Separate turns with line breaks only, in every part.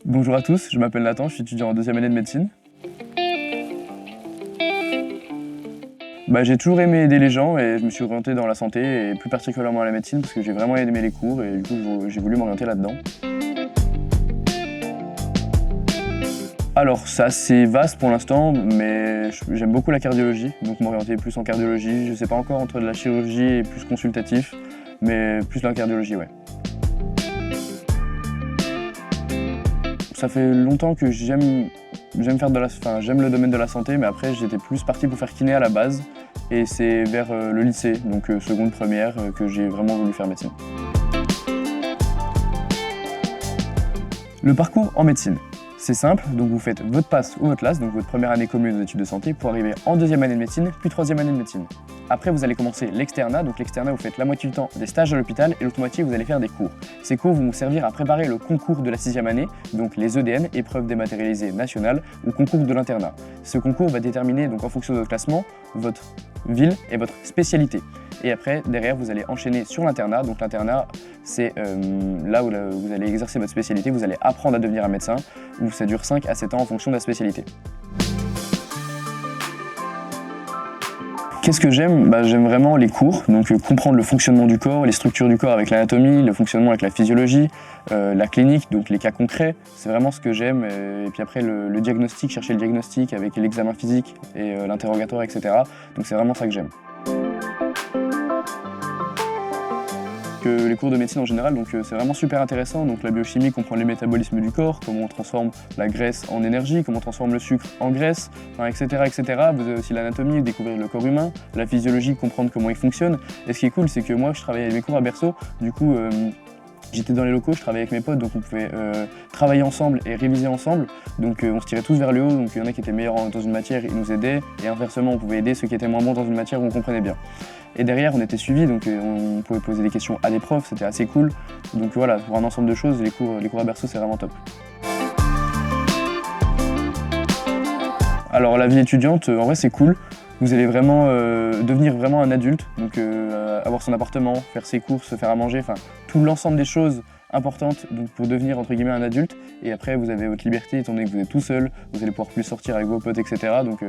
Bonjour à tous, je m'appelle Nathan, je suis étudiant en deuxième année de médecine. J'ai toujours aimé aider les gens et je me suis orienté dans la santé et plus particulièrement à la médecine parce que j'ai vraiment aimé les cours et du coup j'ai voulu m'orienter là-dedans. Alors c'est assez vaste pour l'instant, mais j'aime beaucoup la cardiologie, donc m'orienter plus en cardiologie. Je sais pas encore entre de la chirurgie et plus consultatif, mais plus la cardiologie, ouais. Ça fait longtemps que j'aime le domaine de la santé, mais après j'étais plus parti pour faire kiné à la base. Et c'est vers le lycée, donc seconde, première, que j'ai vraiment voulu faire médecine. Le parcours en médecine. C'est simple, donc vous faites votre PASS ou votre LAS, donc votre première année commune aux études de santé, pour arriver en deuxième année de médecine, puis troisième année de médecine. Après, vous allez commencer l'externat, donc l'externat, vous faites la moitié du temps des stages à l'hôpital et l'autre moitié, vous allez faire des cours. Ces cours vont vous servir à préparer le concours de la sixième année, donc les EDN, épreuves dématérialisées nationales, ou concours de l'internat. Ce concours va déterminer, donc en fonction de votre classement, votre ville et votre spécialité. Et après, derrière, vous allez enchaîner sur l'internat. Donc l'internat, c'est là où vous allez exercer votre spécialité, vous allez apprendre à devenir un médecin, où ça dure 5 à 7 ans en fonction de la spécialité. Qu'est-ce que j'aime ? J'aime vraiment les cours, donc comprendre le fonctionnement du corps, les structures du corps avec l'anatomie, le fonctionnement avec la physiologie, la clinique, donc les cas concrets, c'est vraiment ce que j'aime. Et puis après le diagnostic, chercher le diagnostic avec l'examen physique et l'interrogatoire, etc. Donc c'est vraiment ça que j'aime. Les cours de médecine en général, donc c'est vraiment super intéressant. Donc la biochimie comprend les métabolismes du corps, comment on transforme la graisse en énergie, comment on transforme le sucre en graisse, etc., etc. Vous avez aussi l'anatomie, découvrir le corps humain, la physiologie, comprendre comment il fonctionne. Et ce qui est cool, c'est que moi je travaillais mes cours à Berceau, du coup j'étais dans les locaux, je travaillais avec mes potes, donc on pouvait travailler ensemble et réviser ensemble. Donc on se tirait tous vers le haut, donc il y en a qui étaient meilleurs dans une matière, ils nous aidaient, et inversement on pouvait aider ceux qui étaient moins bons dans une matière où on comprenait bien. Et derrière on était suivis, donc on pouvait poser des questions à des profs, c'était assez cool. Donc voilà, pour un ensemble de choses, les cours à Berceau c'est vraiment top. Alors la vie étudiante, en vrai c'est cool. Vous allez vraiment devenir vraiment un adulte, donc avoir son appartement, faire ses courses, se faire à manger, enfin tout l'ensemble des choses importantes donc, pour devenir entre guillemets un adulte. Et après vous avez votre liberté étant donné que vous êtes tout seul, vous allez pouvoir plus sortir avec vos potes, etc. Donc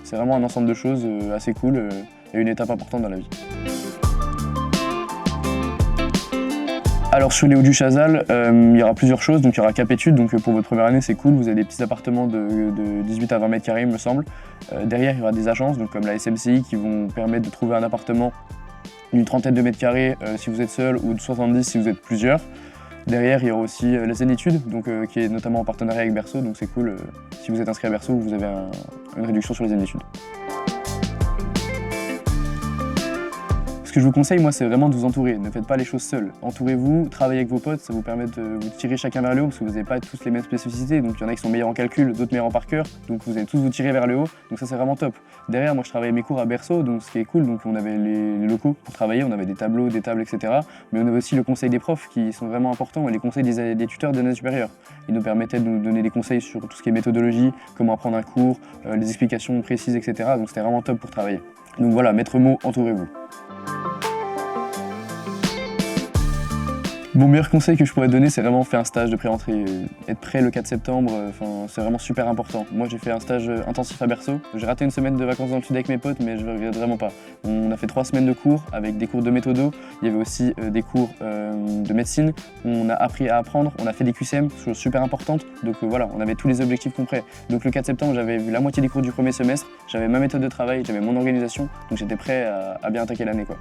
c'est vraiment un ensemble de choses assez cool et une étape importante dans la vie. Alors sur les Hauts-du-Chazal, il y aura plusieurs choses, donc il y aura Cap Études, donc pour votre première année c'est cool, vous avez des petits appartements de 18 à 20 mètres carrés il me semble. Derrière il y aura des agences, donc comme la SMCI qui vont permettre de trouver un appartement d'une trentaine de mètres carrés si vous êtes seul ou de 70 si vous êtes plusieurs. Derrière il y aura aussi la Zénitude, donc qui est notamment en partenariat avec Berceau, donc c'est cool, si vous êtes inscrit à Berceau vous avez une réduction sur les Zénitudes. Ce que je vous conseille, moi, c'est vraiment de vous entourer. Ne faites pas les choses seuls. Entourez-vous, travaillez avec vos potes, ça vous permet de vous tirer chacun vers le haut parce que vous n'avez pas tous les mêmes spécificités. Donc il y en a qui sont meilleurs en calcul, d'autres meilleurs en par cœur. Donc vous allez tous vous tirer vers le haut. Donc ça, c'est vraiment top. Derrière, moi, je travaillais mes cours à Berceau, donc ce qui est cool. Donc on avait les locaux pour travailler, on avait des tableaux, des tables, etc. Mais on avait aussi le conseil des profs qui sont vraiment importants et les conseils des tuteurs d'année supérieure. Ils nous permettaient de nous donner des conseils sur tout ce qui est méthodologie, comment apprendre un cours, les explications précises, etc. Donc c'était vraiment top pour travailler. Donc voilà, maître mot, entourez-vous. Mon meilleur conseil que je pourrais donner, c'est vraiment faire un stage de pré-entrée. Être prêt le 4 septembre, c'est vraiment super important. Moi, j'ai fait un stage intensif à Berceau. J'ai raté une semaine de vacances dans le sud avec mes potes, mais je ne regrette vraiment pas. On a fait 3 semaines de cours avec des cours de méthodo. Il y avait aussi des cours de médecine. On a appris à apprendre. On a fait des QCM, chose super importante. Donc voilà, on avait tous les objectifs concrets. Donc le 4 septembre, j'avais vu la moitié des cours du premier semestre. J'avais ma méthode de travail, j'avais mon organisation. Donc j'étais prêt à bien attaquer l'année, quoi.